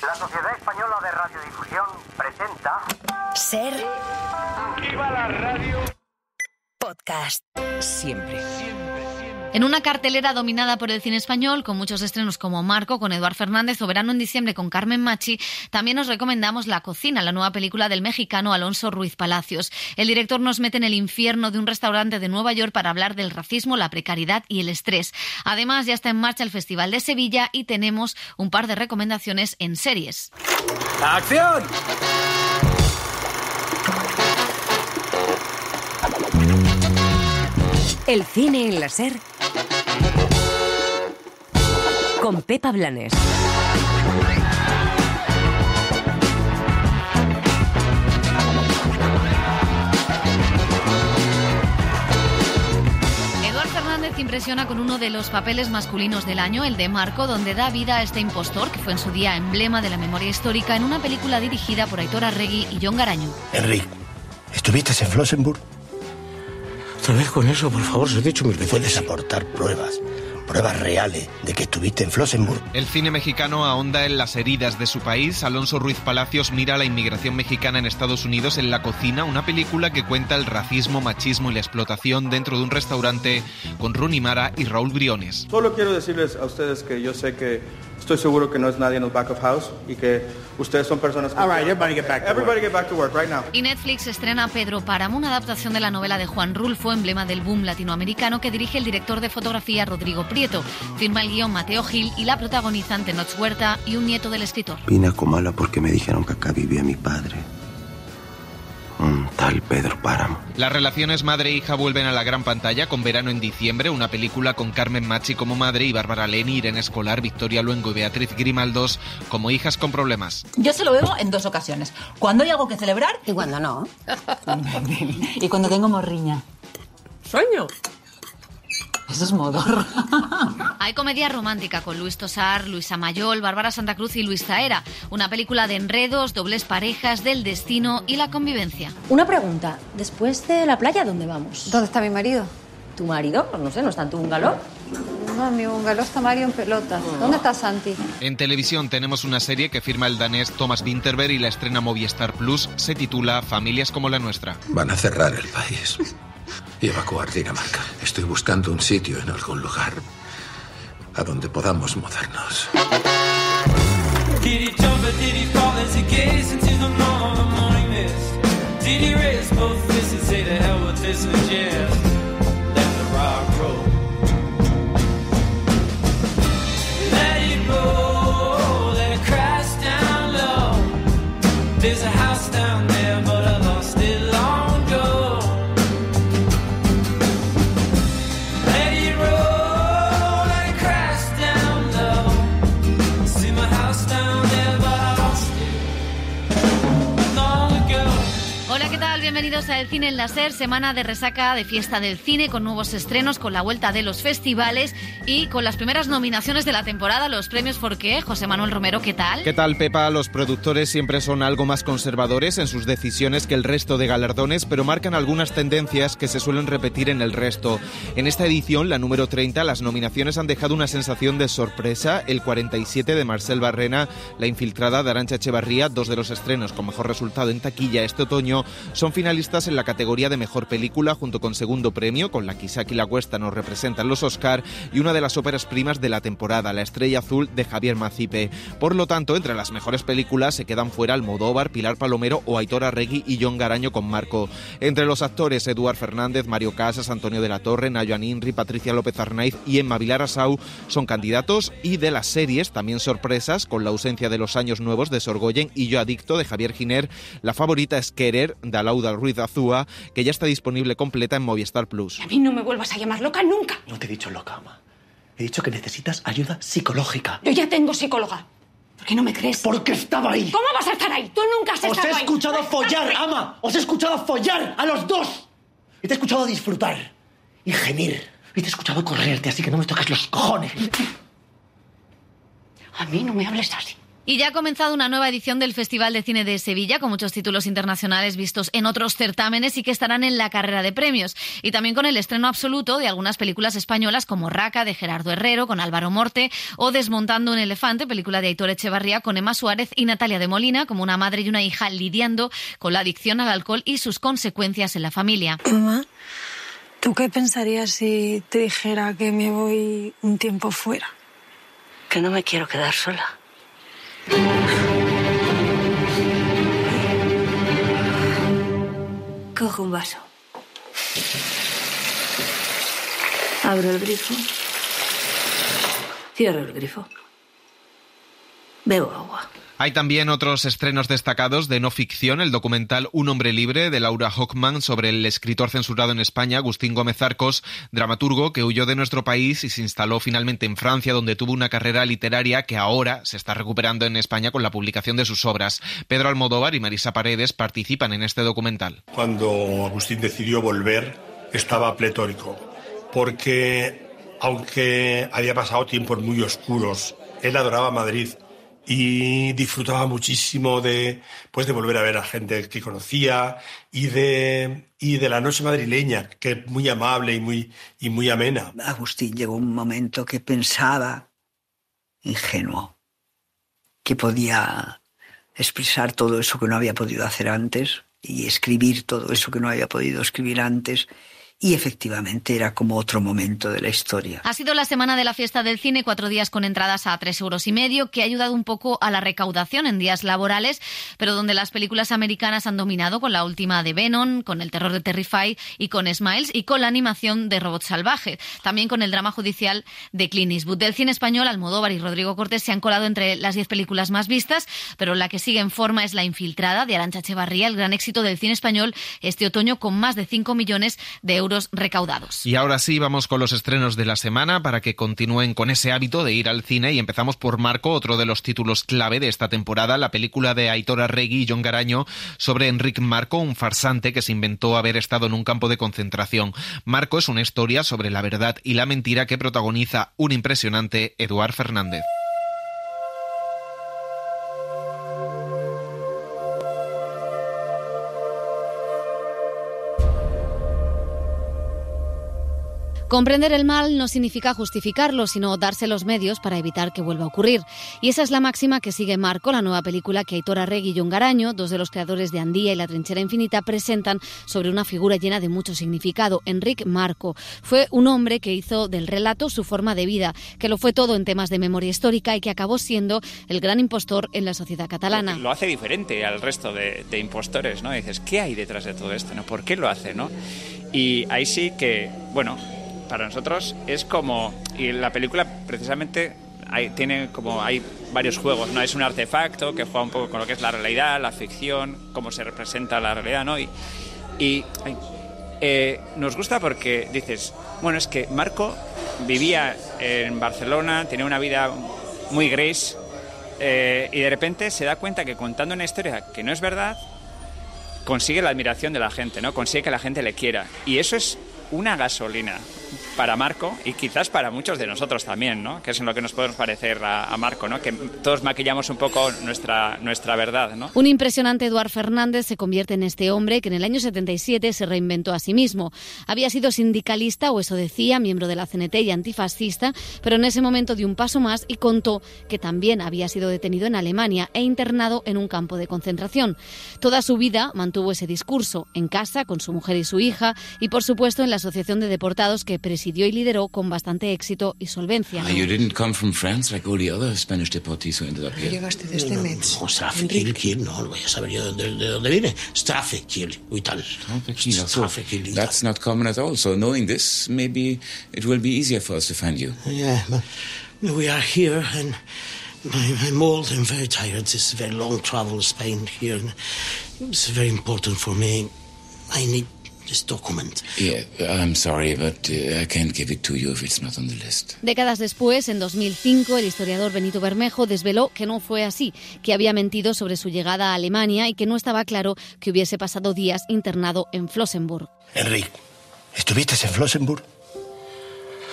La Sociedad Española de Radiodifusión presenta... Ser... ¡Viva la radio! Podcast. Siempre. En una cartelera dominada por el cine español, con muchos estrenos como Marco, con Eduard Fernández, o Verano en diciembre con Carmen Machi, también os recomendamos La cocina, la nueva película del mexicano Alonso Ruiz Palacios. El director nos mete en el infierno de un restaurante de Nueva York para hablar del racismo, la precariedad y el estrés. Además, ya está en marcha el Festival de Sevilla y tenemos un par de recomendaciones en series. ¡Acción! El cine en la Ser con Pepa Blanes. Eduard Fernández impresiona con uno de los papeles masculinos del año, el de Marco, donde da vida a este impostor que fue en su día emblema de la memoria histórica en una película dirigida por Aitor Arregui y Jon Garañu. Enrique, ¿estuviste en Flossenburg? Otra vez con eso, por favor, se he dicho mil veces. ¿Puedes aportar pruebas reales de que estuviste en Flossenburg? El cine mexicano ahonda en las heridas de su país. Alonso Ruiz Palacios mira la inmigración mexicana en Estados Unidos en La cocina, una película que cuenta el racismo, machismo y la explotación dentro de un restaurante con Rooney Mara y Raúl Briones. Solo quiero decirles a ustedes que yo sé que estoy seguro que no es nadie en el back of house y que ustedes son personas que... All right, everybody get back to work. Everybody get back to work right now. Y Netflix estrena Pedro Páramo, una adaptación de la novela de Juan Rulfo, emblema del boom latinoamericano, que dirige el director de fotografía Rodrigo Prieto. Firma el guión Mateo Gil y la protagonizan Tenoch Huerta y un nieto del escritor. Vine a Comala porque me dijeron que acá vivía mi padre, un tal Pedro Páramo. Las relaciones madre-hija vuelven a la gran pantalla con Verano en diciembre, una película con Carmen Machi como madre y Bárbara Leni, Irene Escolar, Victoria Luengo y Beatriz Grimaldos como hijas con problemas. Yo se lo bebo en dos ocasiones. Cuando hay algo que celebrar y cuando no. Y cuando tengo morriña. Sueño. Eso es modorra. Hay comedia romántica con Luis Tosar, Luisa Mayol, Bárbara Santa Cruz y Luis Zaera. Una película de enredos, dobles parejas, del destino y la convivencia. Una pregunta. Después de la playa, ¿dónde vamos? ¿Dónde está mi marido? ¿Tu marido? Pues no sé, ¿no está en tu bungalow? No, mi bungalow está Mario en pelotas. ¿Dónde está Santi? En televisión tenemos una serie que firma el danés Thomas Vinterberg y la estrena Movistar Plus. Se titula Familias como la nuestra. Van a cerrar el país y evacuar Dinamarca. Estoy buscando un sitio en algún lugar a donde podamos mudarnos. Bienvenidos a El Cine en la Ser, semana de resaca de fiesta del cine, con nuevos estrenos, con la vuelta de los festivales y con las primeras nominaciones de la temporada, los premios Forqué. José Manuel Romero, ¿qué tal? ¿Qué tal, Pepa? Los productores siempre son algo más conservadores en sus decisiones que el resto de galardones, pero marcan algunas tendencias que se suelen repetir en el resto. En esta edición, la número 30, las nominaciones han dejado una sensación de sorpresa. El 47 de Marcel Barrena, La infiltrada de Arantxa Echevarría, dos de los estrenos con mejor resultado en taquilla este otoño, son finalistas en la categoría de mejor película, junto con segundo premio, con La Quissac y La Cuesta nos representan los Oscar, y una de las óperas primas de la temporada, La Estrella Azul de Javier Macipe. Por lo tanto, entre las mejores películas se quedan fuera Almodóvar, Pilar Palomero o Aitor Arregui y Jon Garañu con Marco. Entre los actores, Eduard Fernández, Mario Casas, Antonio de la Torre, Nayoan Inri, Patricia López Arnaiz y Emma Vilar Asau son candidatos, y de las series también sorpresas, con la ausencia de Los años nuevos de Sorgoyen y Yo adicto de Javier Giner. La favorita es Querer de Alauda Ruiz Azúa, que ya está disponible completa en Movistar Plus. A mí no me vuelvas a llamar loca nunca. No te he dicho loca, Ama. He dicho que necesitas ayuda psicológica. Yo ya tengo psicóloga. ¿Por qué no me crees? Porque estaba ahí. ¿Cómo vas a estar ahí? Tú nunca has estado ahí. Os he escuchado follar, Ama. Os he escuchado follar a los dos. Y te he escuchado disfrutar y gemir. Y te he escuchado correrte, así que no me toques los cojones. A mí no me hables así. Y ya ha comenzado una nueva edición del Festival de Cine de Sevilla, con muchos títulos internacionales vistos en otros certámenes y que estarán en la carrera de premios. Y también con el estreno absoluto de algunas películas españolas como Raca, de Gerardo Herrero, con Álvaro Morte, o Desmontando un elefante, película de Aitor Echevarría, con Emma Suárez y Natalia de Molina, como una madre y una hija lidiando con la adicción al alcohol y sus consecuencias en la familia. Mamá, ¿tú qué pensarías si te dijera que me voy un tiempo fuera? Que no me quiero quedar sola. Cojo un vaso. Abro el grifo. Cierro el grifo. Bebo agua. Hay también otros estrenos destacados de no ficción, el documental Un hombre libre, de Laura Hockman, sobre el escritor censurado en España, Agustín Gómez Arcos, dramaturgo que huyó de nuestro país y se instaló finalmente en Francia, donde tuvo una carrera literaria que ahora se está recuperando en España con la publicación de sus obras. Pedro Almodóvar y Marisa Paredes participan en este documental. Cuando Agustín decidió volver, estaba pletórico, porque aunque había pasado tiempos muy oscuros, él adoraba Madrid y disfrutaba muchísimo de volver a ver a gente que conocía y de la noche madrileña, que es muy amable y muy amena. Agustín llegó un momento que pensaba, ingenuo, que podía expresar todo eso que no había podido hacer antes y escribir todo eso que no había podido escribir antes. Y efectivamente era como otro momento de la historia. Ha sido la semana de la fiesta del cine, 4 días con entradas a 3,5 €, que ha ayudado un poco a la recaudación en días laborales, pero donde las películas americanas han dominado, con la última de Venom, con el terror de Terrify y con Smiles, y con la animación de Robot Salvaje. También con el drama judicial de Clint Eastwood. Del cine español, Almodóvar y Rodrigo Cortés se han colado entre las 10 películas más vistas, pero la que sigue en forma es La Infiltrada, de Arantxa Echevarría, el gran éxito del cine español este otoño, con más de 5 millones de euros recaudados. Y ahora sí, vamos con los estrenos de la semana para que continúen con ese hábito de ir al cine, y empezamos por Marco, otro de los títulos clave de esta temporada, la película de Aitor Arregui y Jon Garaño sobre Enric Marco, un farsante que se inventó haber estado en un campo de concentración. Marco es una historia sobre la verdad y la mentira que protagoniza un impresionante Eduard Fernández. Comprender el mal no significa justificarlo, sino darse los medios para evitar que vuelva a ocurrir. Y esa es la máxima que sigue Marco, la nueva película que Aitor Arregui y Jon Garaño, dos de los creadores de Andía y La Trinchera Infinita, presentan sobre una figura llena de mucho significado. Enric Marco fue un hombre que hizo del relato su forma de vida, que lo fue todo en temas de memoria histórica y que acabó siendo el gran impostor en la sociedad catalana. Lo hace diferente al resto de impostores, ¿no? Y dices, ¿qué hay detrás de todo esto, no? ¿Por qué lo hace, no? Y ahí sí que, bueno, para nosotros es como, y la película precisamente hay varios juegos, ¿no? Es un artefacto que juega un poco con lo que es la realidad, la ficción, cómo se representa la realidad, ¿no? Y nos gusta porque dices, bueno, es que Marco vivía en Barcelona, tenía una vida muy gris, y de repente se da cuenta que contando una historia que no es verdad, consigue la admiración de la gente, ¿no? Consigue que la gente le quiera. Y eso es una gasolina para Marco y quizás para muchos de nosotros también, ¿no? Que es en lo que nos podemos parecer a Marco, ¿no? Que todos maquillamos un poco nuestra verdad, ¿no? Un impresionante Eduard Fernández se convierte en este hombre que en el año 77 se reinventó a sí mismo. Había sido sindicalista, o eso decía, miembro de la CNT y antifascista, pero en ese momento dio un paso más y contó que también había sido detenido en Alemania e internado en un campo de concentración. Toda su vida mantuvo ese discurso, en casa, con su mujer y su hija, y por supuesto en la Asociación de Deportados, que presidió y lideró con bastante éxito y solvencia. You didn't come from France like all the other Spanish deportees who ended up here. Llegaste desde Metz. No, Strafe-Kiel, no lo voy a saber yo de dónde viene. Strafe-Kiel, y tal. Strafe-Kiel. That's not common at all. So knowing this, maybe it will be easier for us to find you. Yeah, but we are here and I'm old and very tired. This very long travel to Spain here. It's very important for me. I need this document. Yeah, I'm sorry, but I can't give it to you if it's not on the list. Décadas después, en 2005, el historiador Benito Bermejo desveló que no fue así, que había mentido sobre su llegada a Alemania y que no estaba claro que hubiese pasado días internado en Flossenburg. Enric, ¿estuviste en Flossenburg?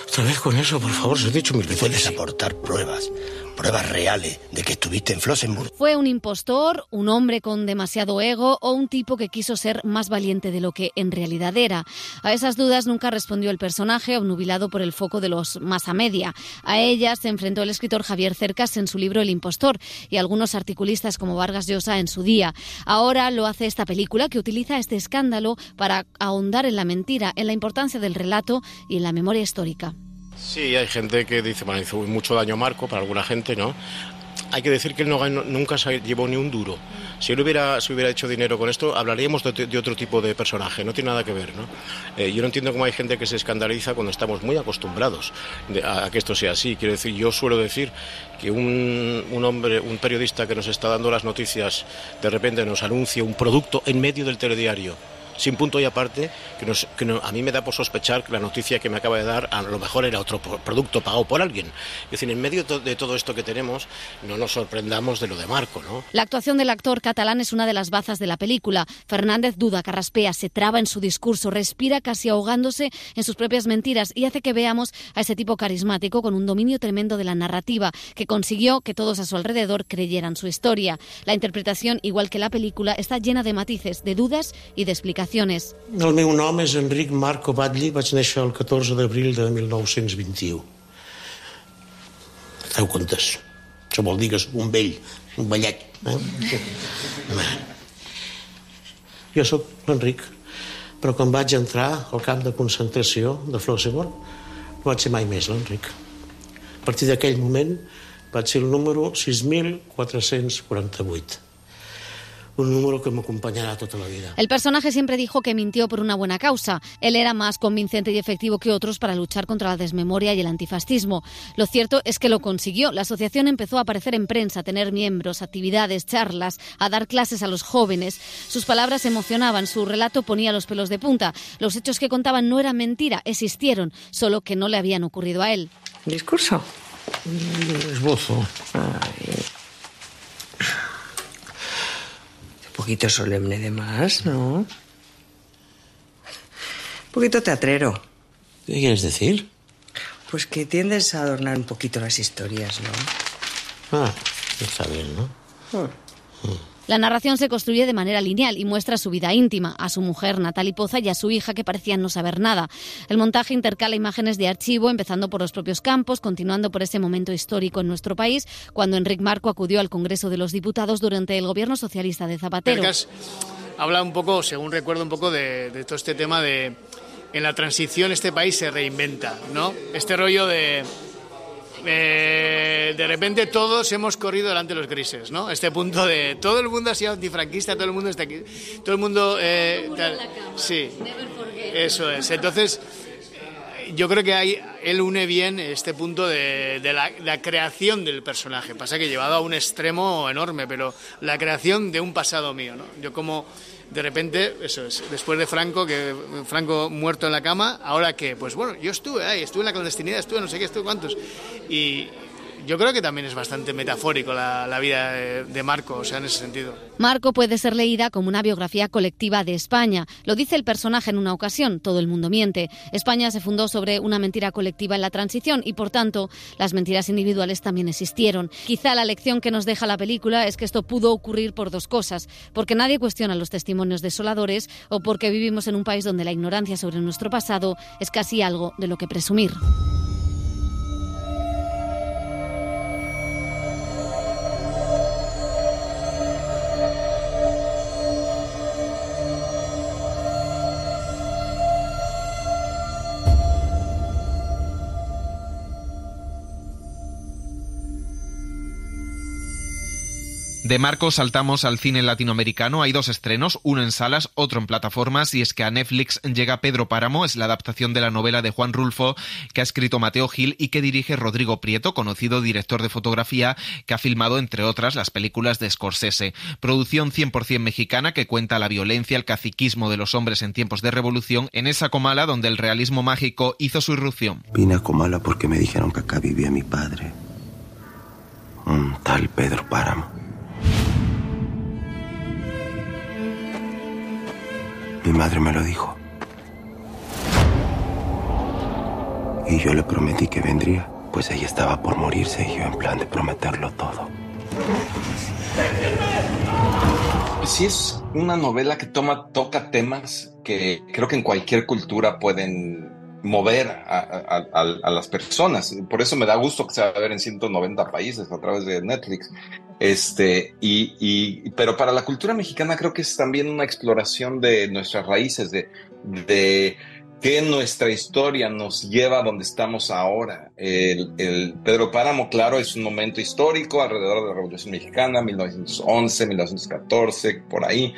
Otra vez con eso, por favor, se he dicho mil veces. Puedes aportar pruebas. pruebas reales de que estuviste en Flossenburg. ¿Fue un impostor, un hombre con demasiado ego o un tipo que quiso ser más valiente de lo que en realidad era? A esas dudas nunca respondió el personaje, obnubilado por el foco de los masa media. A ellas se enfrentó el escritor Javier Cercas en su libro El impostor y algunos articulistas como Vargas Llosa en su día. Ahora lo hace esta película, que utiliza este escándalo para ahondar en la mentira, en la importancia del relato y en la memoria histórica. Sí, hay gente que dice, bueno, hizo mucho daño Marco, para alguna gente, ¿no? Hay que decir que él nunca se llevó ni un duro. Si él hubiera hecho dinero con esto, hablaríamos de otro tipo de personaje, no tiene nada que ver, ¿no? Yo no entiendo cómo hay gente que se escandaliza cuando estamos muy acostumbrados a que esto sea así. Quiero decir, yo suelo decir que un periodista que nos está dando las noticias, de repente nos anuncia un producto en medio del telediario, sin punto y aparte, a mí me da por sospechar que la noticia que me acaba de dar a lo mejor era otro producto pagado por alguien. Es decir, en medio de todo esto que tenemos, no nos sorprendamos de lo de Marco, ¿no? La actuación del actor catalán es una de las bazas de la película. Fernández duda, carraspea, se traba en su discurso, respira casi ahogándose en sus propias mentiras y hace que veamos a ese tipo carismático con un dominio tremendo de la narrativa que consiguió que todos a su alrededor creyeran su historia. La interpretación, igual que la película, está llena de matices, de dudas y de explicaciones. El meu nom és Enric Marco Batlle, vaig néixer el 14 d'abril de 1921. Feu comptes. Això vol dir que soc un vell, un vellet. Jo sóc l'Enric, però quan vaig entrar al camp de concentració de Flossenburg no vaig ser mai més l'Enric. A partir d'aquell moment vaig ser el número 6448. Un número que me acompañará toda la vida. El personaje siempre dijo que mintió por una buena causa. Él era más convincente y efectivo que otros para luchar contra la desmemoria y el antifascismo. Lo cierto es que lo consiguió. La asociación empezó a aparecer en prensa, a tener miembros, actividades, charlas, a dar clases a los jóvenes. Sus palabras emocionaban, su relato ponía los pelos de punta. Los hechos que contaban no eran mentira, existieron, solo que no le habían ocurrido a él. ¿Discurso? Esbozo. Un poquito solemne de más, ¿no? Un poquito teatrero. ¿Qué quieres decir? Pues que tiendes a adornar un poquito las historias, ¿no? Está bien, ¿no? La narración se construye de manera lineal y muestra su vida íntima, a su mujer Natalie Poza y a su hija, que parecían no saber nada. El montaje intercala imágenes de archivo, empezando por los propios campos, continuando por ese momento histórico en nuestro país, cuando Enric Marco acudió al Congreso de los Diputados durante el gobierno socialista de Zapatero. Cercas habla un poco, según recuerdo, un poco de todo este tema de en la transición este país se reinventa, ¿no? Este rollo de repente todos hemos corrido delante de los grises, ¿no? Este punto de todo el mundo ha sido antifranquista, todo el mundo está aquí, todo el mundo sí, eso es. Entonces yo creo que él une bien este punto de la creación del personaje. Pasa que llevado a un extremo enorme, pero la creación de un pasado mío, ¿no? Yo como de repente, eso es, después de Franco muerto en la cama, ahora que, pues bueno, yo estuve ahí, estuve en la clandestinidad, estuve no sé qué, estuve cuántos, y yo creo que también es bastante metafórico la vida de Marco, o sea, en ese sentido. Marco puede ser leída como una biografía colectiva de España. Lo dice el personaje en una ocasión, todo el mundo miente. España se fundó sobre una mentira colectiva en la transición y, por tanto, las mentiras individuales también existieron. Quizá la lección que nos deja la película es que esto pudo ocurrir por dos cosas: porque nadie cuestiona los testimonios desoladores o porque vivimos en un país donde la ignorancia sobre nuestro pasado es casi algo de lo que presumir. De Marco saltamos al cine latinoamericano. Hay dos estrenos, uno en salas, otro en plataformas, y es que a Netflix llega Pedro Páramo. Es la adaptación de la novela de Juan Rulfo que ha escrito Mateo Gil y que dirige Rodrigo Prieto, conocido director de fotografía que ha filmado, entre otras, las películas de Scorsese. Producción 100% mexicana que cuenta la violencia, el caciquismo de los hombres en tiempos de revolución en esa Comala donde el realismo mágico hizo su irrupción. Vine a Comala porque me dijeron que acá vivía mi padre, un tal Pedro Páramo. Mi madre me lo dijo. Y yo le prometí que vendría. pues ella estaba por morirse y yo en plan de prometerlo todo. Sí, es una novela que toca temas que creo que en cualquier cultura pueden mover a las personas. Por eso me da gusto que se va a ver en 190 países a través de Netflix. Pero para la cultura mexicana creo que es también una exploración de nuestras raíces, de que nuestra historia nos lleva a donde estamos ahora. El Pedro Páramo, claro, es un momento histórico alrededor de la Revolución Mexicana, 1911, 1914, por ahí,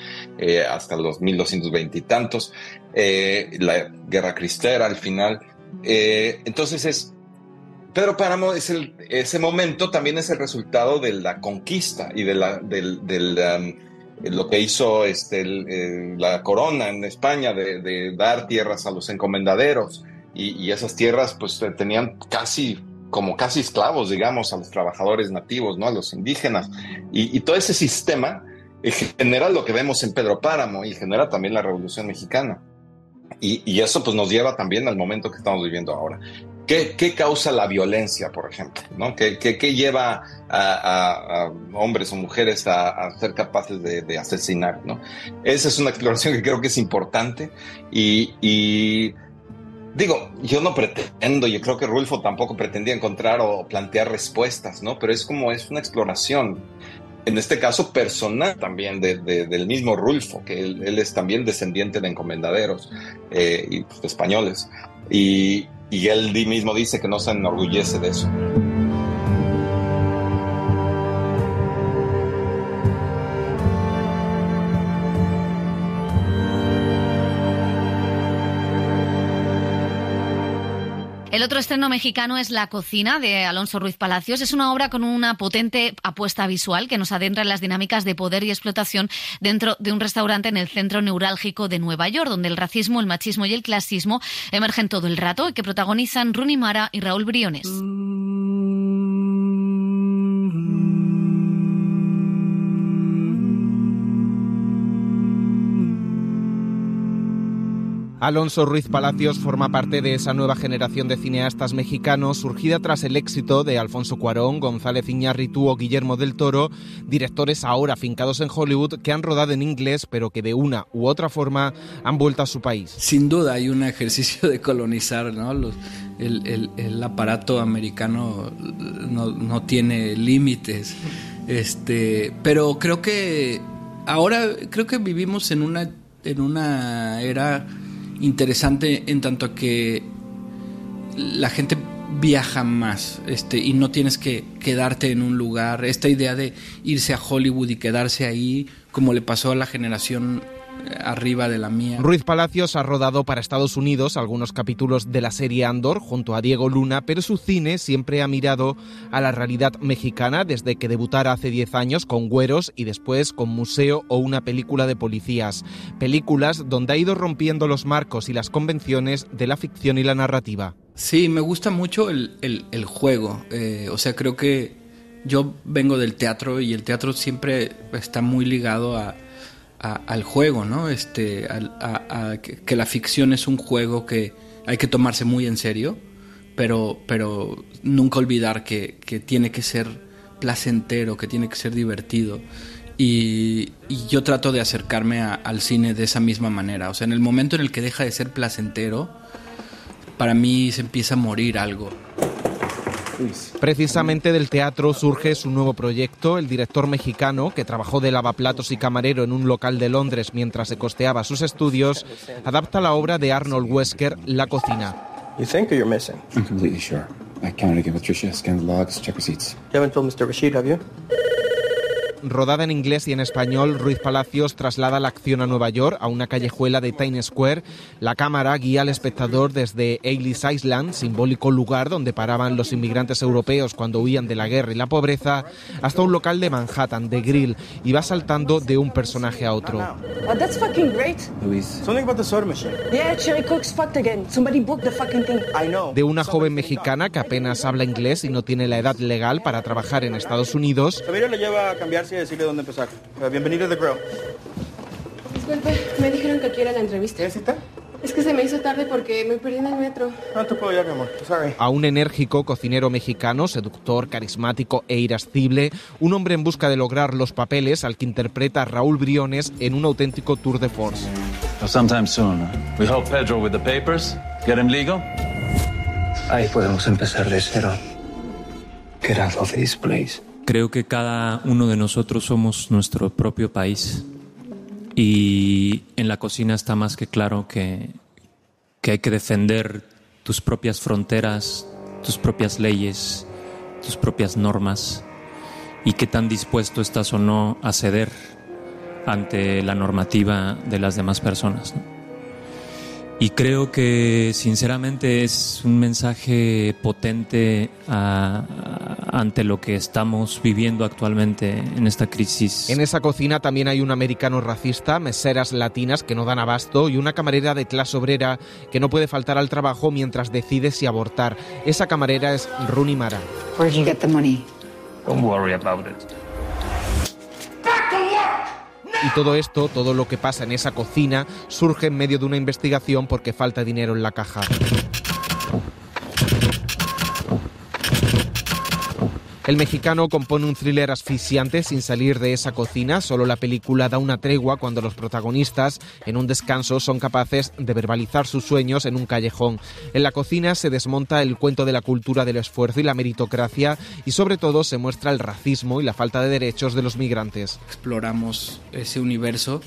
hasta los 1220 y tantos, la Guerra Cristera al final. Entonces Pedro Páramo ese momento también es el resultado de la conquista y de lo que hizo la corona en España de dar tierras a los encomendaderos y esas tierras pues tenían casi esclavos, digamos, a los trabajadores nativos, ¿no? A los indígenas y todo ese sistema genera lo que vemos en Pedro Páramo y genera también la Revolución Mexicana y eso pues nos lleva también al momento que estamos viviendo ahora. ¿Qué causa la violencia, por ejemplo? ¿No? ¿Qué lleva a hombres o mujeres a ser capaces de asesinar, ¿no? Esa es una exploración que creo que es importante y digo, yo no pretendo, yo creo que Rulfo tampoco pretendía encontrar o plantear respuestas, ¿no? Pero es una exploración, en este caso personal también del mismo Rulfo, que él es también descendiente de encomendaderos y pues, de españoles. Y él mismo dice que no se enorgullece de eso. El otro estreno mexicano es La cocina, de Alonso Ruiz Palacios. Es una obra con una potente apuesta visual que nos adentra en las dinámicas de poder y explotación dentro de un restaurante en el centro neurálgico de Nueva York, donde el racismo, el machismo y el clasismo emergen todo el rato y que protagonizan Rooney Mara y Raúl Briones. Alonso Ruiz Palacios forma parte de esa nueva generación de cineastas mexicanos surgida tras el éxito de Alfonso Cuarón, González Iñárritu o Guillermo del Toro, directores ahora afincados en Hollywood que han rodado en inglés pero que de una u otra forma han vuelto a su país. Sin duda hay un ejercicio de colonizar, ¿no? El aparato americano no tiene límites, pero creo que ahora vivimos en una era interesante en tanto que la gente viaja más y no tienes que quedarte en un lugar. Esta idea de irse a Hollywood y quedarse ahí, como le pasó a la generación arriba de la mía. Ruiz Palacios ha rodado para Estados Unidos algunos capítulos de la serie Andor junto a Diego Luna, pero su cine siempre ha mirado a la realidad mexicana desde que debutara hace 10 años con Güeros y después con Museo o una película de policías. Películas donde ha ido rompiendo los marcos y las convenciones de la ficción y la narrativa. Sí, me gusta mucho el juego. O sea, creo que yo vengo del teatro y el teatro siempre está muy ligado al juego, ¿no? Que la ficción es un juego que hay que tomarse muy en serio, pero nunca olvidar que tiene que ser placentero, que tiene que ser divertido. Y yo trato de acercarme al cine de esa misma manera. O sea, en el momento en el que deja de ser placentero, para mí se empieza a morir algo. Precisamente del teatro surge su nuevo proyecto. El director mexicano, que trabajó de lavaplatos y camarero en un local de Londres mientras se costeaba sus estudios, adapta la obra de Arnold Wesker, La cocina. You think or you're missing? I'm completely sure. I counted again with Tricia, scanned the logs, check receipts. You haven't told Mr. Rashid, have you? Rodada en inglés y en español, Ruiz Palacios traslada la acción a Nueva York, a una callejuela de Times Square. La cámara guía al espectador desde Ellis Island, simbólico lugar donde paraban los inmigrantes europeos cuando huían de la guerra y la pobreza, hasta un local de Manhattan, de grill, y va saltando de un personaje a otro. Oh, that's fucking great. Luis. Something about the soda machine. Yeah, Cherry Coke's fucked again. Somebody booked the fucking thing. I know. De una joven mexicana que apenas habla inglés y no tiene la edad legal para trabajar en Estados Unidos. Samira le lleva a cambiarse y decirle dónde empezar. Bienvenido a The Grill. Disculpe, me dijeron que aquí era la entrevista. ¿Qué cita? Es que se me hizo tarde porque me perdí en el metro. No te puedo mi amor. Sorry. A un enérgico cocinero mexicano, seductor, carismático e irascible, un hombre en busca de lograr los papeles al que interpreta Raúl Briones en un auténtico tour de force. Sometime soon. We help Pedro with the papers. Get him legal. Ahí podemos empezar de cero. Get out of this place. Creo que cada uno de nosotros somos nuestro propio país. Y en la cocina está más que claro que hay que defender tus propias fronteras, tus propias leyes, tus propias normas, y qué tan dispuesto estás o no a ceder ante la normativa de las demás personas, ¿no? Y creo que sinceramente es un mensaje potente ante lo que estamos viviendo actualmente en esta crisis. En esa cocina también hay un americano racista, meseras latinas que no dan abasto y una camarera de clase obrera que no puede faltar al trabajo mientras decide si abortar. Esa camarera es Rooney Mara. Where did you get the money? Don't worry about it. Y todo esto, todo lo que pasa en esa cocina, surge en medio de una investigación porque falta dinero en la caja. El mexicano compone un thriller asfixiante sin salir de esa cocina. Solo la película da una tregua cuando los protagonistas, en un descanso, son capaces de verbalizar sus sueños en un callejón. En la cocina se desmonta el cuento de la cultura del esfuerzo y la meritocracia, y sobre todo se muestra el racismo y la falta de derechos de los migrantes. Exploramos ese universo,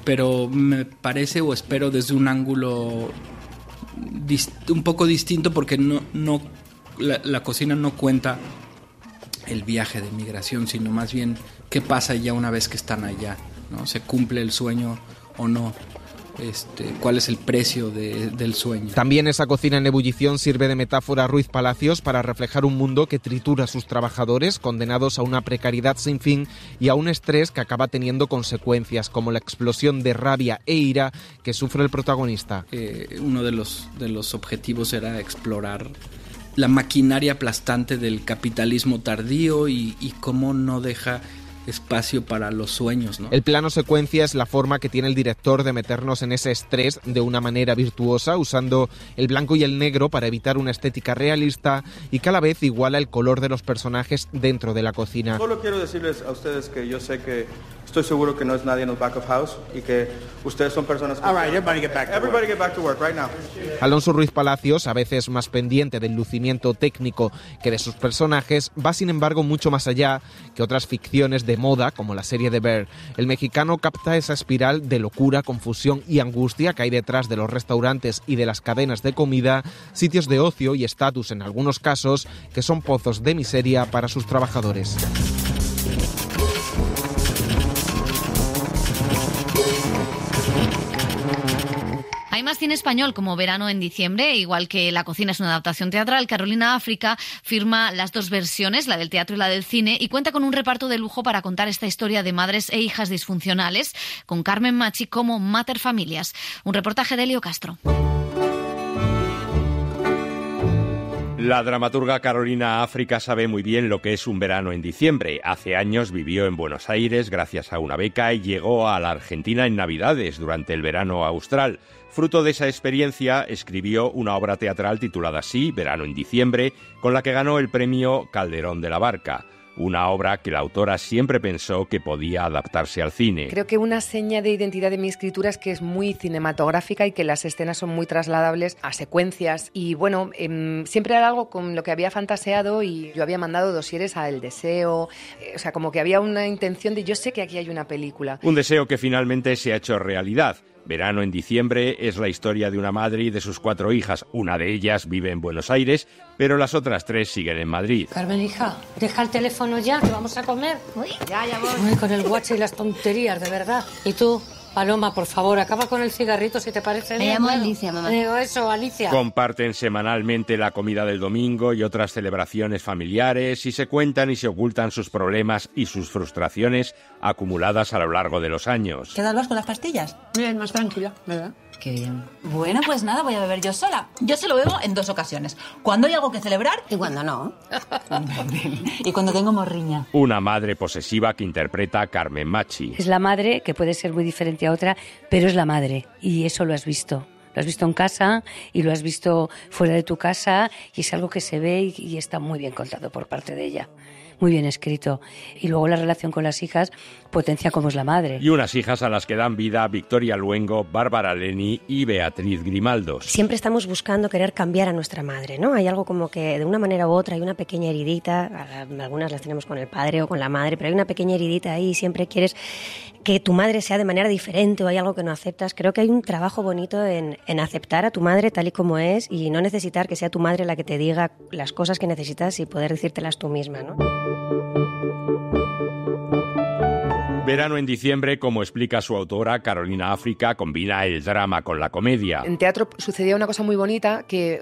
pero me parece o espero desde un ángulo un poco distinto, porque la cocina no cuenta el viaje de migración, sino más bien qué pasa ya una vez que están allá, ¿no? ¿Se cumple el sueño o no? ¿Cuál es el precio del sueño? También esa cocina en ebullición sirve de metáfora a Ruiz Palacios para reflejar un mundo que tritura a sus trabajadores, condenados a una precariedad sin fin y a un estrés que acaba teniendo consecuencias, como la explosión de rabia e ira que sufre el protagonista. Uno de los objetivos era explorar la maquinaria aplastante del capitalismo tardío y cómo no deja espacio para los sueños, ¿no? El plano secuencia es la forma que tiene el director de meternos en ese estrés de una manera virtuosa, usando el blanco y el negro para evitar una estética realista y que a la vez iguala el color de los personajes dentro de la cocina. Solo quiero decirles a ustedes que yo sé que estoy seguro que no es nadie en el back of house y que ustedes son personas que... All right, everybody get back to work right now. Alonso Ruiz Palacios, a veces más pendiente del lucimiento técnico que de sus personajes, va sin embargo mucho más allá que otras ficciones de moda como la serie de Bear. El mexicano capta esa espiral de locura, confusión y angustia que hay detrás de los restaurantes y de las cadenas de comida, sitios de ocio y estatus en algunos casos que son pozos de miseria para sus trabajadores. Hay más cine español como Verano en diciembre, igual que La cocina es una adaptación teatral. Carolina África firma las dos versiones, la del teatro y la del cine, y cuenta con un reparto de lujo para contar esta historia de madres e hijas disfuncionales, con Carmen Machi como Mater Familias. Un reportaje de Elio Castro. La dramaturga Carolina África sabe muy bien lo que es un verano en diciembre. Hace años vivió en Buenos Aires gracias a una beca y llegó a la Argentina en Navidades durante el verano austral. Fruto de esa experiencia, escribió una obra teatral titulada así, Verano en diciembre, con la que ganó el premio Calderón de la Barca. Una obra que la autora siempre pensó que podía adaptarse al cine. Creo que una seña de identidad de mi escritura es que es muy cinematográfica y que las escenas son muy trasladables a secuencias. Y bueno, siempre era algo con lo que había fantaseado y yo había mandado dosieres a El Deseo. O sea, como que había una intención de yo sé que aquí hay una película. Un deseo que finalmente se ha hecho realidad. Verano en diciembre es la historia de una madre y de sus 4 hijas. Una de ellas vive en Buenos Aires, pero las otras 3 siguen en Madrid. Carmen, hija, deja el teléfono ya, que vamos a comer. Uy, ya voy. Uy, con el WhatsApp y las tonterías, de verdad. ¿Y tú? Paloma, por favor, acaba con el cigarrito si te parece bien. Me llamo Alicia, mamá. Digo eso, Alicia. Comparten semanalmente la comida del domingo y otras celebraciones familiares y se cuentan y se ocultan sus problemas y sus frustraciones acumuladas a lo largo de los años. ¿Qué tal vas con las pastillas? Bien, más tranquila, ¿verdad? Qué bien. Bueno, pues nada, voy a beber yo sola. Yo se lo bebo en 2 ocasiones. Cuando hay algo que celebrar y cuando no. Y cuando tengo morriña. Una madre posesiva que interpreta a Carmen Machi. Es la madre, que puede ser muy diferente a otra, pero es la madre. Y eso lo has visto. Lo has visto en casa y lo has visto fuera de tu casa y es algo que se ve y está muy bien contado por parte de ella. Muy bien escrito. Y luego la relación con las hijas potencia como es la madre. Y unas hijas a las que dan vida Victoria Luengo, Bárbara Leni y Beatriz Grimaldos. Siempre estamos buscando querer cambiar a nuestra madre, ¿no? Hay algo como que de una manera u otra hay una pequeña heridita, algunas las tenemos con el padre o con la madre, pero hay una pequeña heridita ahí y siempre quieres que tu madre sea de manera diferente o hay algo que no aceptas. Creo que hay un trabajo bonito en aceptar a tu madre tal y como es y no necesitar que sea tu madre la que te diga las cosas que necesitas y poder decírtelas tú misma, ¿no? Verano en diciembre, como explica su autora, Carolina África, combina el drama con la comedia. En teatro sucedía una cosa muy bonita que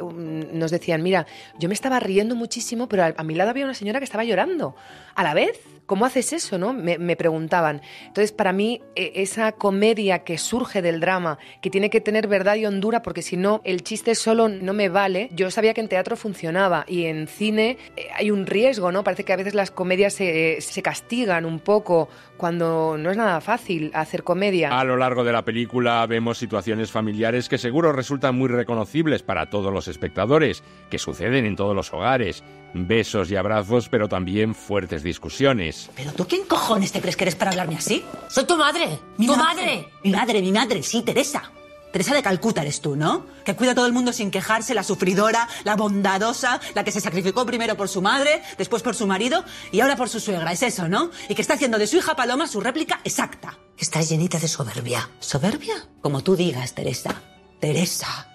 nos decían, mira, yo me estaba riendo muchísimo, pero a mi lado había una señora que estaba llorando. A la vez, ¿cómo haces eso, no? Me preguntaban. Entonces, para mí, esa comedia que surge del drama, que tiene que tener verdad y hondura, porque si no, el chiste solo no me vale. Yo sabía que en teatro funcionaba y en cine hay un riesgo, ¿no? Parece que a veces las comedias se castigan un poco cuando no es nada fácil hacer comedia. A lo largo de la película vemos situaciones familiares que seguro resultan muy reconocibles para todos los espectadores, que suceden en todos los hogares. Besos y abrazos, pero también fuertes discusiones. ¿Pero tú quién cojones te crees que eres para hablarme así? ¡Soy tu madre! ¡Tu madre! Mi madre, sí, Teresa. Teresa de Calcuta eres tú, ¿no? Que cuida a todo el mundo sin quejarse, la sufridora, la bondadosa, la que se sacrificó primero por su madre, después por su marido y ahora por su suegra, es eso, ¿no? Y que está haciendo de su hija Paloma su réplica exacta. Estás llenita de soberbia. ¿Soberbia? Como tú digas, Teresa. Teresa,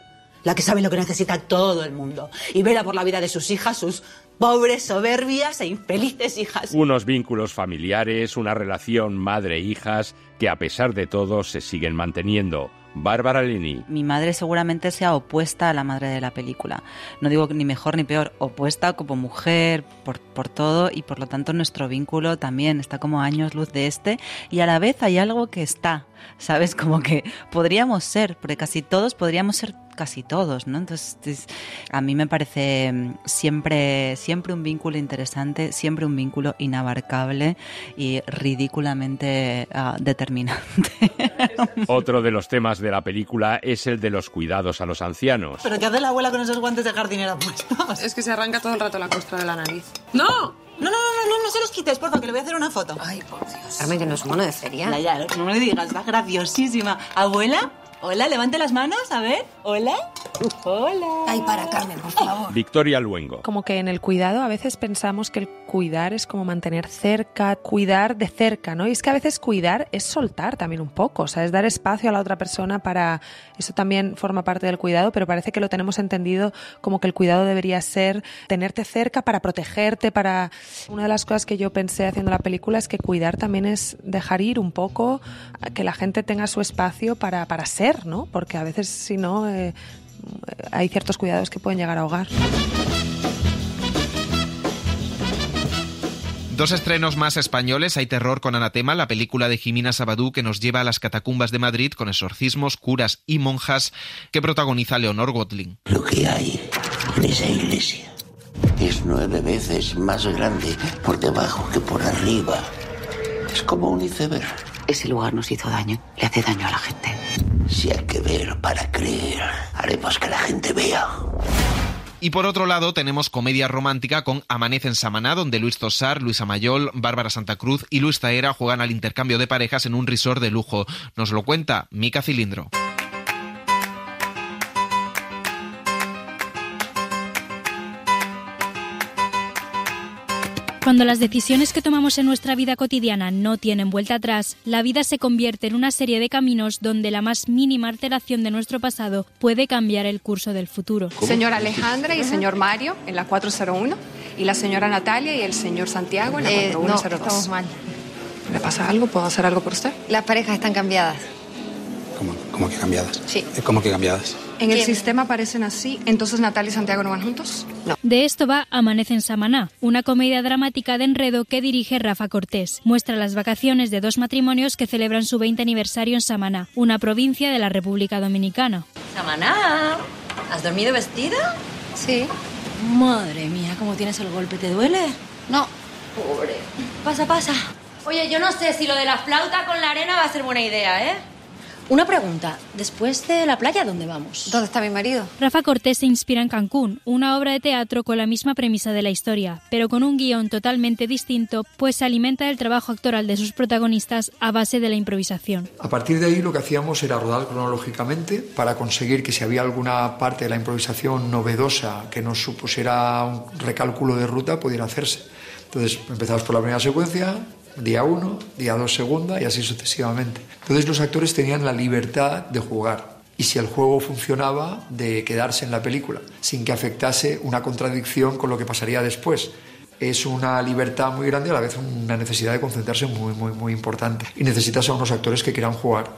la que sabe lo que necesita todo el mundo y vela por la vida de sus hijas, sus pobres, soberbias e infelices hijas. Unos vínculos familiares, una relación madre-hijas que a pesar de todo se siguen manteniendo. Bárbara Leni. Mi madre seguramente sea opuesta a la madre de la película. No digo ni mejor ni peor, opuesta como mujer, por todo, y por lo tanto nuestro vínculo también está como a años luz de este, y a la vez hay algo que está, ¿sabes? Como que podríamos ser, porque casi todos podríamos ser casi todos, ¿no? Entonces, a mí me parece siempre un vínculo interesante, siempre un vínculo inabarcable y ridículamente determinante. Otro de los temas de la película es el de los cuidados a los ancianos. ¿Pero qué hace la abuela con esos guantes de jardinera puestos? Es que se arranca todo el rato la costra de la nariz. ¡No! No se los quites, porfa, que le voy a hacer una foto. Ay, por Dios. Carmen, que no es un mono de feria. Ya, no me lo digas, está graciosísima. ¿Abuela? Hola, levante las manos, a ver. Hola. Hola. Ay, para, Carmen, por favor. Victoria Luengo. Como que en el cuidado a veces pensamos que el cuidar es como mantener cerca, cuidar de cerca, ¿no? Y es que a veces cuidar es soltar también un poco, o sea, es dar espacio a la otra persona para... Eso también forma parte del cuidado, pero parece que lo tenemos entendido como que el cuidado debería ser tenerte cerca para protegerte, para... Una de las cosas que yo pensé haciendo la película es que cuidar también es dejar ir un poco, que la gente tenga su espacio para ser, ¿no? Porque a veces, si no, hay ciertos cuidados que pueden llegar a ahogar. Dos estrenos más españoles. Hay Terror con Anatema, la película de Jimena Sabadú que nos lleva a las catacumbas de Madrid con exorcismos, curas y monjas que protagoniza Leonor Watling. Lo que hay en esa iglesia es 9 veces más grande por debajo que por arriba. Es como un iceberg. Ese lugar nos hizo daño, le hace daño a la gente. Si hay que ver para creer, haremos que la gente vea. Y por otro lado tenemos comedia romántica con Amanece en Samaná, donde Luis Tosar, Luisa Mayol, Bárbara Santa Cruz y Luis Zaera juegan al intercambio de parejas en un resort de lujo. Nos lo cuenta Mica Cilindro. Cuando las decisiones que tomamos en nuestra vida cotidiana no tienen vuelta atrás, la vida se convierte en una serie de caminos donde la más mínima alteración de nuestro pasado puede cambiar el curso del futuro. Señora Alejandra y el señor Mario en la 401 y la señora Natalia y el señor Santiago en la 4102. No, estamos mal. ¿Le pasa algo? ¿Puedo hacer algo por usted? Las parejas están cambiadas. ¿Cómo que cambiadas? Sí. ¿Cómo que cambiadas? En el sistema aparecen así, entonces Natalia y Santiago no van juntos. No. De esto va Amanece en Samaná, una comedia dramática de enredo que dirige Rafa Cortés. Muestra las vacaciones de dos matrimonios que celebran su 20 aniversario en Samaná, una provincia de la República Dominicana. Samaná, ¿has dormido vestida? Sí. Madre mía, ¿cómo tienes el golpe? ¿Te duele? No. Pobre. Pasa. Oye, yo no sé si lo de la flauta con la arena va a ser buena idea, ¿eh? Una pregunta. Después de la playa, ¿dónde vamos? ¿Dónde está mi marido? Rafa Cortés se inspira en Cancún, una obra de teatro con la misma premisa de la historia, pero con un guión totalmente distinto, pues se alimenta del trabajo actoral de sus protagonistas a base de la improvisación. A partir de ahí lo que hacíamos era rodar cronológicamente para conseguir que si había alguna parte de la improvisación novedosa que nos supusiera un recálculo de ruta, pudiera hacerse. Entonces empezamos por la primera secuencia, día 1, día 2 segunda y así sucesivamente. Entonces los actores tenían la libertad de jugar y si el juego funcionaba de quedarse en la película sin que afectase una contradicción con lo que pasaría después. Es una libertad muy grande y a la vez una necesidad de concentrarse muy importante. Y necesitas a unos actores que quieran jugar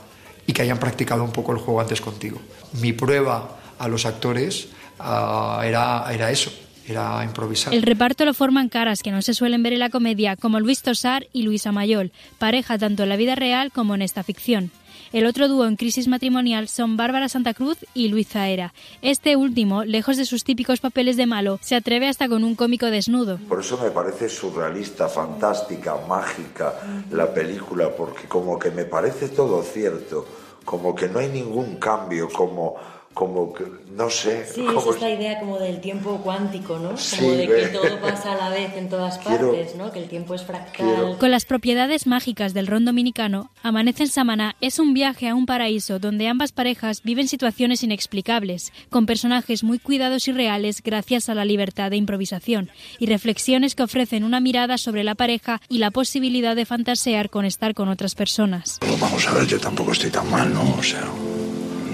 y que hayan practicado un poco el juego antes contigo. Mi prueba a los actores era eso. Era improvisar. El reparto lo forman caras que no se suelen ver en la comedia, como Luis Tosar y Luisa Mayol, pareja tanto en la vida real como en esta ficción. El otro dúo en crisis matrimonial son Bárbara Santa Cruz y Luis Zaera. Este último, lejos de sus típicos papeles de malo, se atreve hasta con un cómico desnudo. Por eso me parece surrealista, fantástica, mágica la película, porque como que me parece todo cierto, como que no hay ningún cambio, como que, no sé... Sí, es esta idea como del tiempo cuántico, ¿no? Como de que todo pasa a la vez en todas partes, ¿no? Que el tiempo es fractal. Con las propiedades mágicas del ron dominicano, Amanece en Samaná es un viaje a un paraíso donde ambas parejas viven situaciones inexplicables, con personajes muy cuidados y reales gracias a la libertad de improvisación, y reflexiones que ofrecen una mirada sobre la pareja y la posibilidad de fantasear con estar con otras personas. Vamos a ver, yo tampoco estoy tan mal, ¿no? O sea...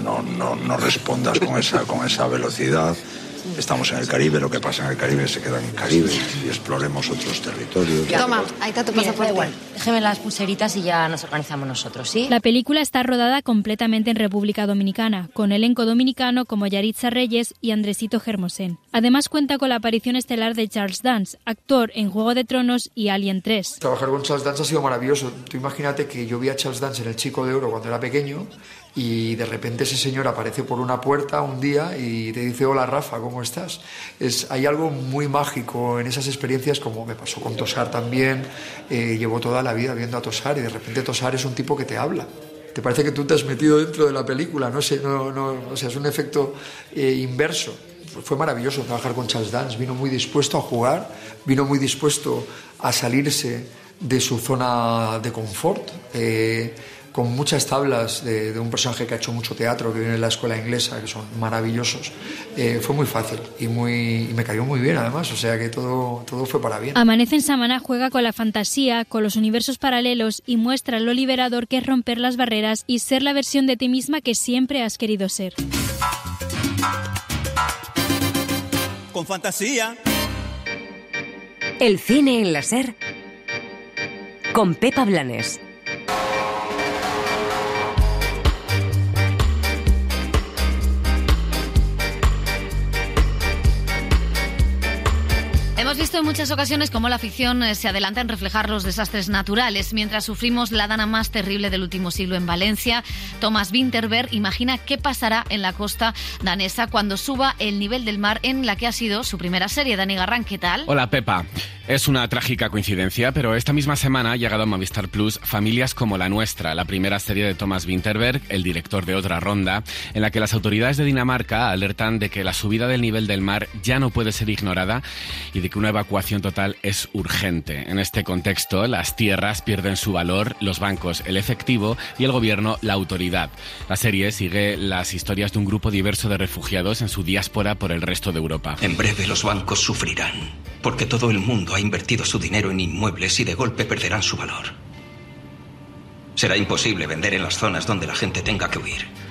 No respondas con esa velocidad. Estamos en el Caribe, lo que pasa en el Caribe se queda en el Caribe y exploremos otros territorios. Toma, ahí está tu pasaporte. Igual. Déjeme las pulseritas y ya nos organizamos nosotros, ¿sí? La película está rodada completamente en República Dominicana, con elenco dominicano como Yaritza Reyes y Andresito Germosén. Además cuenta con la aparición estelar de Charles Dance, actor en Juego de Tronos y Alien 3. Trabajar con Charles Dance ha sido maravilloso. Tú imagínate que yo vi a Charles Dance en El Chico de Oro cuando era pequeño y de repente ese señor aparece por una puerta un día y te dice: hola Rafa, ¿cómo estás? Hay algo muy mágico en esas experiencias, como me pasó con Tosar también. Llevo toda la vida viendo a Tosar y de repente Tosar es un tipo que te habla. Te parece que tú te has metido dentro de la película, no sé, o sea, es un efecto inverso. Fue maravilloso trabajar con Charles Dance, vino muy dispuesto a jugar, vino muy dispuesto a salirse de su zona de confort, con muchas tablas de un personaje que ha hecho mucho teatro, que viene de la escuela inglesa, que son maravillosos. Fue muy fácil y me cayó muy bien además, o sea que todo fue para bien. Amanece en Samaná juega con la fantasía, con los universos paralelos y muestra lo liberador que es romper las barreras y ser la versión de ti misma que siempre has querido ser. Con fantasía. El cine en la SER con Pepa Blanes. Hemos visto en muchas ocasiones cómo la ficción se adelanta en reflejar los desastres naturales. Mientras sufrimos la dana más terrible del último siglo en Valencia, Thomas Vinterberg imagina qué pasará en la costa danesa cuando suba el nivel del mar en la que ha sido su primera serie. Dani Garrán, ¿qué tal? Hola, Pepa. Es una trágica coincidencia, pero esta misma semana ha llegado a Movistar Plus Familias como la nuestra, la primera serie de Thomas Vinterberg, el director de Otra Ronda, en la que las autoridades de Dinamarca alertan de que la subida del nivel del mar ya no puede ser ignorada y de que una evacuación total es urgente. En este contexto, las tierras pierden su valor, los bancos el efectivo y el gobierno la autoridad. La serie sigue las historias de un grupo diverso de refugiados en su diáspora por el resto de Europa. En breve los bancos sufrirán, porque todo el mundo ha invertido su dinero en inmuebles y de golpe perderán su valor. Será imposible vender en las zonas donde la gente tenga que huir.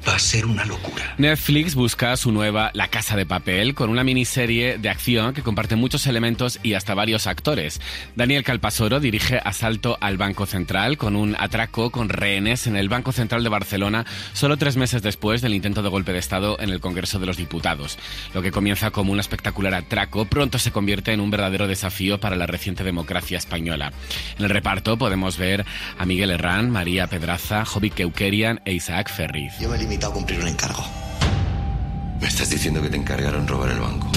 Va a ser una locura. Netflix busca su nueva La Casa de Papel con una miniserie de acción que comparte muchos elementos y hasta varios actores. Daniel Calpasoro dirige Asalto al Banco Central con un atraco con rehenes en el Banco Central de Barcelona solo 3 meses después del intento de golpe de Estado en el Congreso de los Diputados. Lo que comienza como un espectacular atraco pronto se convierte en un verdadero desafío para la reciente democracia española. En el reparto podemos ver a Miguel Herrán, María Pedraza, Jobbik Keukerian e Isaac Ferriz. Yo me he limitado a cumplir un encargo. ¿Me estás diciendo que te encargaron robar el banco?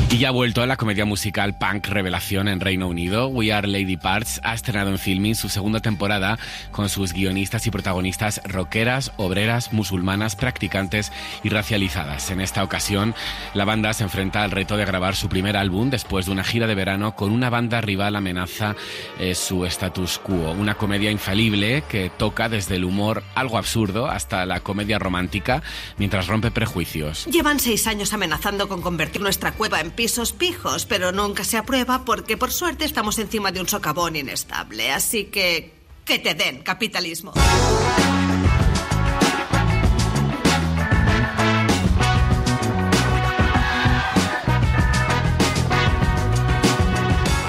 Y ya ha vuelto a la comedia musical punk revelación en Reino Unido. We Are Lady Parts ha estrenado en Filmin su segunda temporada con sus guionistas y protagonistas rockeras, obreras, musulmanas, practicantes y racializadas. En esta ocasión, la banda se enfrenta al reto de grabar su primer álbum después de una gira de verano con una banda rival amenaza su status quo. Una comedia infalible que toca desde el humor algo absurdo hasta la comedia romántica mientras rompe prejuicios. Llevan 6 años amenazando con convertir nuestra cueva en pisos pijos, pero nunca se aprueba porque, por suerte, estamos encima de un socavón inestable. Así que te den, capitalismo.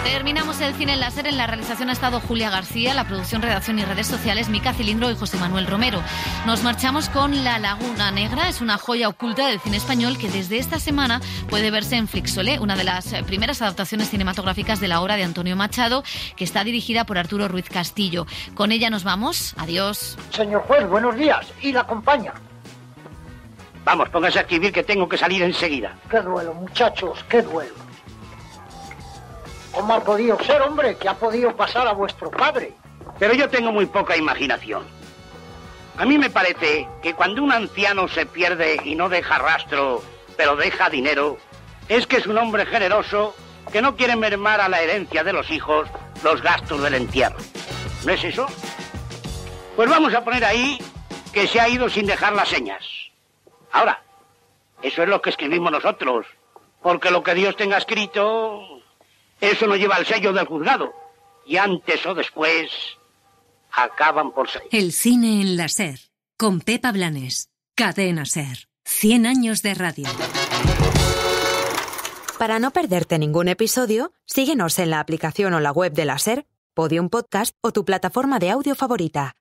Terminamos el cine en la SER. En la realización ha estado Julia García, la producción, redacción y redes sociales Mica Cilindro y José Manuel Romero. Nos marchamos con La Laguna Negra. Es una joya oculta del cine español que desde esta semana puede verse en Flixolé, una de las primeras adaptaciones cinematográficas de la obra de Antonio Machado, que está dirigida por Arturo Ruiz Castillo. Con ella nos vamos. Adiós. Señor juez, buenos días. ¿Y la acompaña? Vamos, póngase a escribir que tengo que salir enseguida. Qué duelo, muchachos, qué duelo. ¿Cómo ha podido ser, hombre? ¿Qué ha podido pasar a vuestro padre? Pero yo tengo muy poca imaginación. A mí me parece que cuando un anciano se pierde y no deja rastro, pero deja dinero, es que es un hombre generoso que no quiere mermar a la herencia de los hijos los gastos del entierro. ¿No es eso? Pues vamos a poner ahí que se ha ido sin dejar las señas. Ahora, eso es lo que escribimos nosotros, porque lo que Dios tenga escrito... eso no lleva el sello del juzgado. Y antes o después acaban por ser. El cine en la SER. Con Pepa Blanes. Cadena SER. 100 años de radio. Para no perderte ningún episodio, síguenos en la aplicación o la web de la SER, Podium Podcast o tu plataforma de audio favorita.